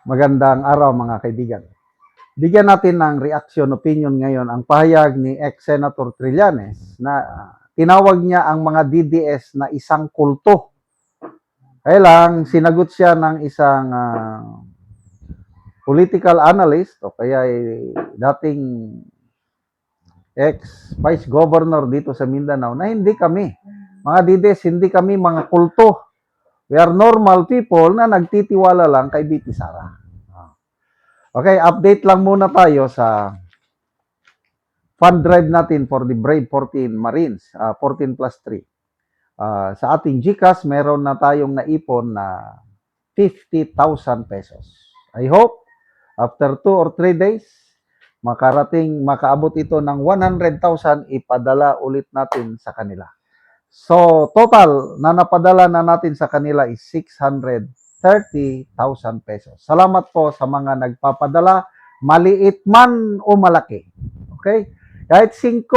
Magandang araw mga kaibigan. Bigyan natin ng reaction opinion ngayon ang pahayag ni ex-Senator Trillanes na tinawag niya ang mga DDS na isang kulto. Kaya lang, sinagot siya ng isang political analyst o kaya dating ex-vice governor dito sa Mindanao na hindi kami, mga DDS, hindi kami mga kulto. We are normal people na nagtitiwala lang kay BP Sara. Okay, update lang muna tayo sa fund drive natin for the Brave 14 Marines, 14 plus 3. Sa ating GCash, meron na tayong naipon na 50,000 pesos. I hope, after 2 or 3 days, makaabot ito ng 100,000, ipadala ulit natin sa kanila. So, total na napadala na natin sa kanila is 630,000 pesos. Salamat po sa mga nagpapadala, maliit man o malaki. Okay? Kahit 5,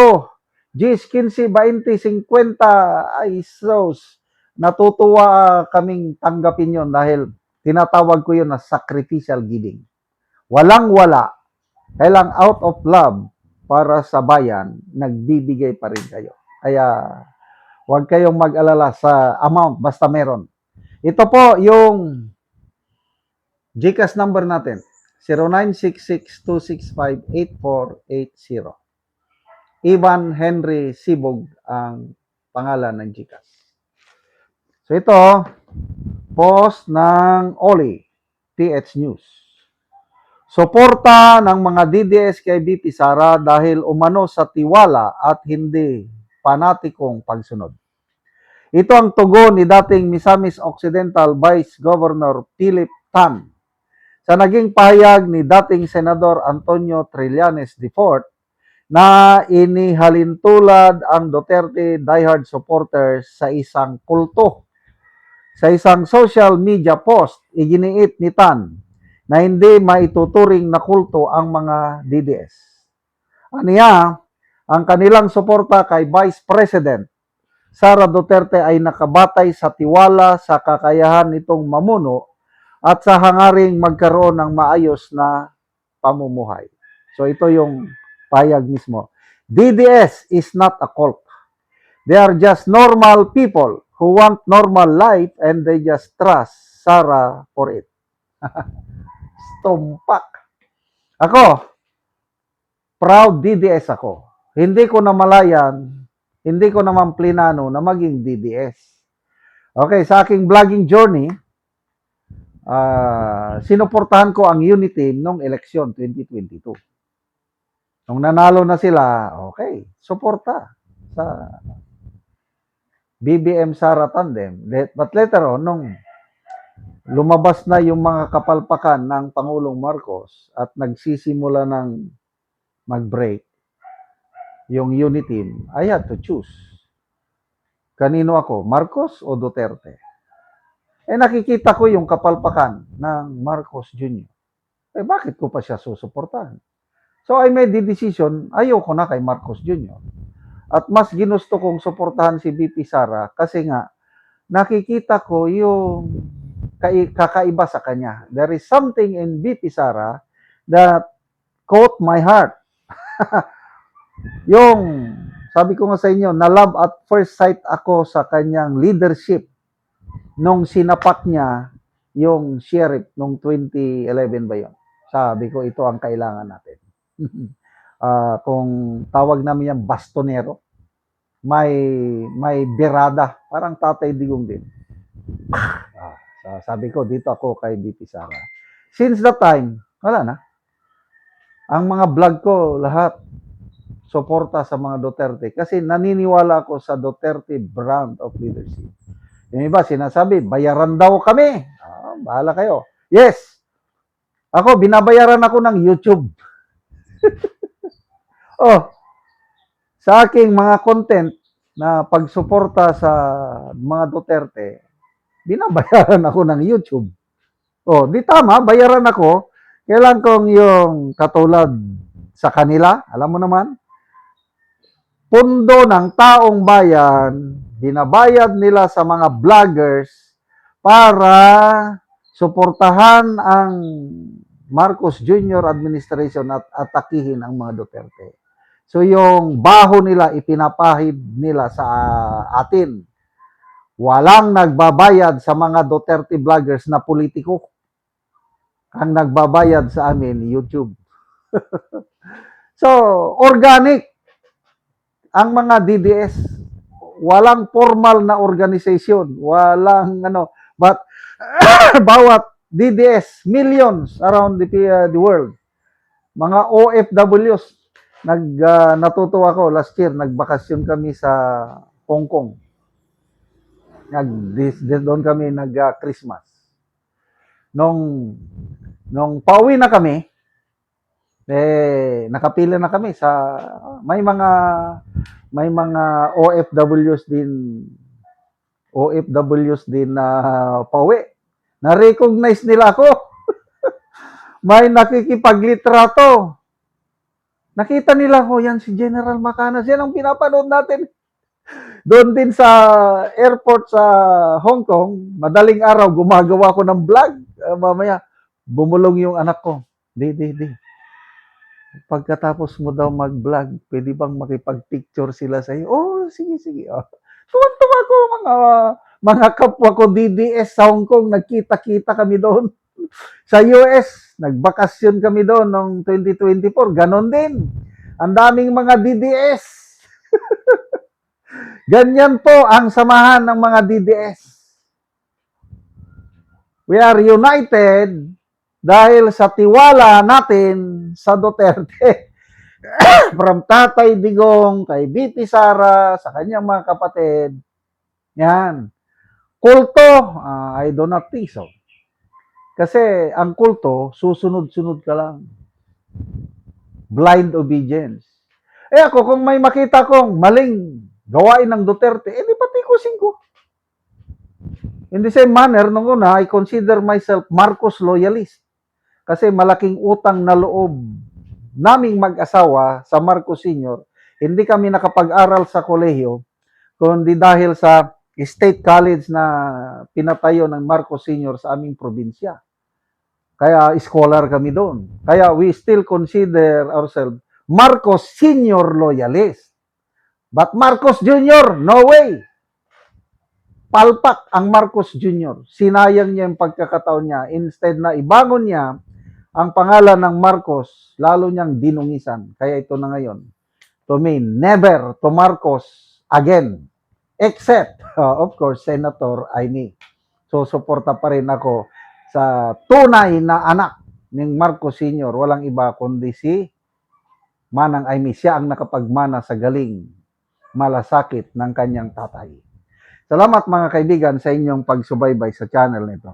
10, 15, 20, 50, ay sos, natutuwa kaming tanggapin yon dahil tinatawag ko yun na sacrificial giving. Walang-wala, kailang out of love para sa bayan, nagbibigay pa rin kayo. Kaya, huwag kayong mag-alala sa amount, basta meron. Ito po yung GCash number natin, 0966-265-8480. Ivan Henry Sibog ang pangalan ng GCash. So ito, post ng Oli, TH News. Suporta ng mga DDS kay BP Sara dahil umano sa tiwala at hindi panatikong pagsunod. Ito ang tugon ni dating Misamis Occidental Vice Governor Philip Tan sa naging pahayag ni dating Senador Antonio Trillanes IV na inihalintulad ang Duterte diehard supporters sa isang kulto. Sa isang social media post, iginiit ni Tan na hindi maituturing na kulto ang mga DDS. Aniya, ang kanilang suporta kay Vice President Sara Duterte ay nakabatay sa tiwala sa kakayahan nitong mamuno at sa hangaring magkaroon ng maayos na pamumuhay. So ito yung payag mismo. DDS is not a cult. They are just normal people who want normal life and they just trust Sara for it. Stumpak. Ako, proud DDS ako. Hindi ko namalayan, hindi ko naman plinano na maging DDS. Okay, sa aking vlogging journey, sinuportahan ko ang unity team noong eleksyon 2022. Nung nanalo na sila, okay, suporta sa BBM Sara tandem. But later on, nung lumabas na yung mga kapalpakan ng Pangulong Marcos at nagsisimula ng mag-break, yung unity team, I had to choose. Kanino ako, Marcos o Duterte? Nakikita ko yung kapalpakan ng Marcos Jr. Bakit ko pa siya susuportahan? So I made the decision, ayoko na kay Marcos Jr. At mas ginusto kong suportahan si BP Sara kasi nga, nakikita ko yung kakaiba sa kanya. There is something in BP Sara that caught my heart. Yung, sabi ko nga sa inyo, na love at first sight ako sa kanyang leadership nung sinapak niya yung sheriff nung 2011 ba yun. Sabi ko, ito ang kailangan natin. Kung tawag namin yan, bastonero. May berada. Parang Tatay Digong din. Sabi ko, dito ako kay BP Sara. Since that time, wala na. Ang mga vlog ko, lahat, suporta sa mga Duterte kasi naniniwala ako sa Duterte brand of leadership. Yung iba sinasabi, bayaran daw kami. Bahala kayo. Yes. Ako, binabayaran ako ng YouTube. Sa aking mga content na pagsuporta sa mga Duterte, binabayaran ako ng YouTube. Di tama, bayaran ako. Kailan kong yung katulad sa kanila, alam mo naman, pundo ng taong bayan, binabayad nila sa mga vloggers para suportahan ang Marcos Jr. administration at atakihin ang mga Duterte. So yung baho nila, ipinapahid nila sa atin. Walang nagbabayad sa mga Duterte vloggers na politiko. Ang nagbabayad sa amin, YouTube. So, organic ang mga DDS. Walang formal na organization. Walang but bawat DDS, millions around the world. Mga OFWs, natutuwa ko last year, nagbakasyon kami sa Hong Kong. Doon kami nag-Christmas. Nung pauwi na kami, nakapila na kami sa may mga OFWs din na pauwi. Na-recognize nila ako. May nakikipaglitrato. Nakita nila ko, yan si General Macanas. Yan ang pinapanood natin. Doon din sa airport sa Hong Kong, madaling araw, gumagawa ko ng vlog. Mamaya, bumulong yung anak ko. Di. Pagkatapos mo daw mag-vlog, pwede bang makipag-picture sila sa iyo? Oh, sige. Oh. Tuwan-tuwa ko, mga kapwa ko DDS sa Hong Kong, nagkita-kita kami doon. Sa US, nagbakasyon kami doon noong 2024. Ganon din. Ang daming mga DDS. Ganyan po ang samahan ng mga DDS. We are united dahil sa tiwala natin sa Duterte. From Tatay Digong, kay BP Sara, sa kanyang mga kapatid. Yan. Kulto, I do not think so. Kasi ang kulto, susunod-sunod ka lang. Blind obedience. Ako, kung may makita kong maling gawain ng Duterte, di patikusin ko. In the same manner, nung una, I consider myself Marcos loyalist. Kasi malaking utang na loob naming mag-asawa sa Marcos Sr. Hindi kami nakapag-aral sa kolehiyo, kundi dahil sa state college na pinatayo ng Marcos Sr. sa aming probinsya. Kaya scholar kami doon. Kaya we still consider ourselves Marcos Sr. loyalist. But Marcos Jr., no way. Palpak ang Marcos Jr. Sinayang niya yung pagkakataon niya. Instead na ibangon niya ang pangalan ng Marcos, lalo niyang dinungisan. Kaya ito na ngayon. To me, never to Marcos again. Except, of course, Senator Aimee. So, suporta pa rin ako sa tunay na anak ng Marcos Sr. Walang iba kundi si Manang Aimee. Siya ang nakapagmana sa galing malasakit ng kanyang tatay. Salamat mga kaibigan sa inyong pagsubaybay sa channel nito.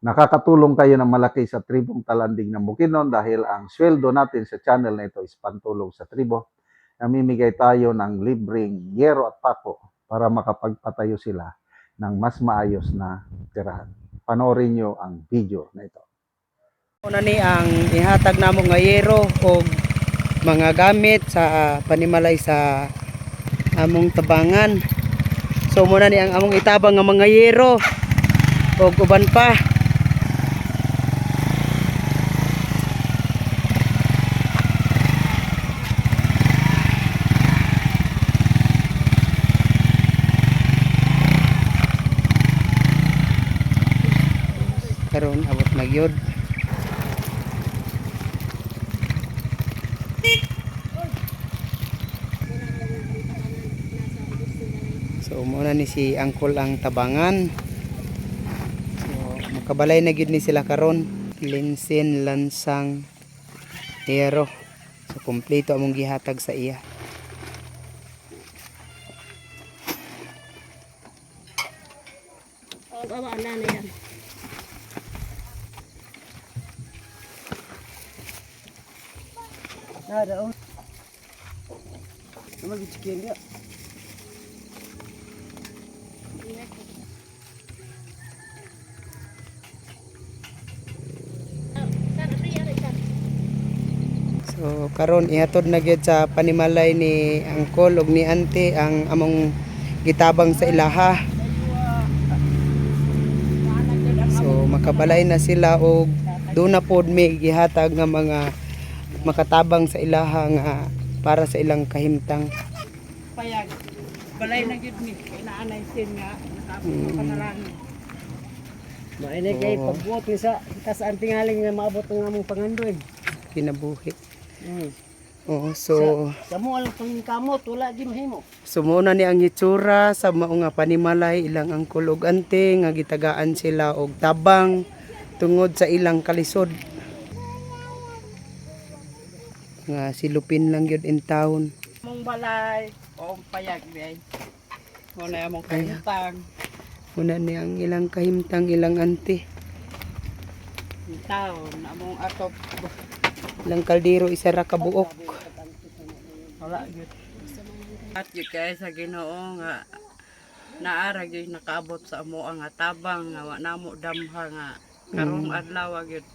Nakakatulong kayo ng malaki sa tribong Talanding ng Bukidnon dahil ang sweldo natin sa channel nito is pantulong sa tribo. Namimigay tayo ng libreng yero at pako para makapagpatayo sila ng mas maayos na tirahan. Panoorin nyo ang video na ito. Una ni ang ihatag namo nga yero o mga gamit sa panimalay sa among tabangan. So muna ni ang among itabang nga mga yero o uban pa. Karon abot magyod. So muna ni si Angkol ang tabangan. So makabalay na gyud ni sila karon. Linsin, lansang, hero. So kompleto among gihatag sa iya. Baba na yan. Ada oh. Nama gichikin dia. So karon ihatod na gyud sa panimalay ni Angkol ug ni Ante ang among gitabang sa ilaha. makabalay na sila og do na pod may gihatag nga mga makatabang sa ilaha nga para sa ilang kahimtang. Payag. Balay na gyud mi kay naanay sin nga nakapit sa panalangin. Maini kay pagbuot ni sa ang tingaling nga maabot ang among pangandoy. Kinabuhi. Mm. Oo, so Kamo ang pangkamot wala di mahimo. sumuna ni ang itsura sa mao nga panimalay ilang angkol ug ante nga gitagaan sila og tabang tungod sa ilang kalisod. Nga silupin lang gyud in town. Among balay o payag biyay. Mo na among kahimtang. Muna ni ang ilang kahimtang ilang ante. Yung taon among atop Ilang kaldero isa ra ka buok. wala gyud. At gyud kay sa Ginoo nga naara gyud nakaabot sa amo nga tabang nga wa namo damha nga karong adlaw gyud.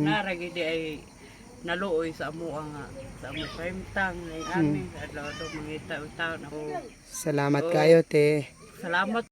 Naara gyud ay naluoy sa amo nga sa amo kahimtang ay amin sa adlaw do mangita taon ako. Salamat kayo te. Salamat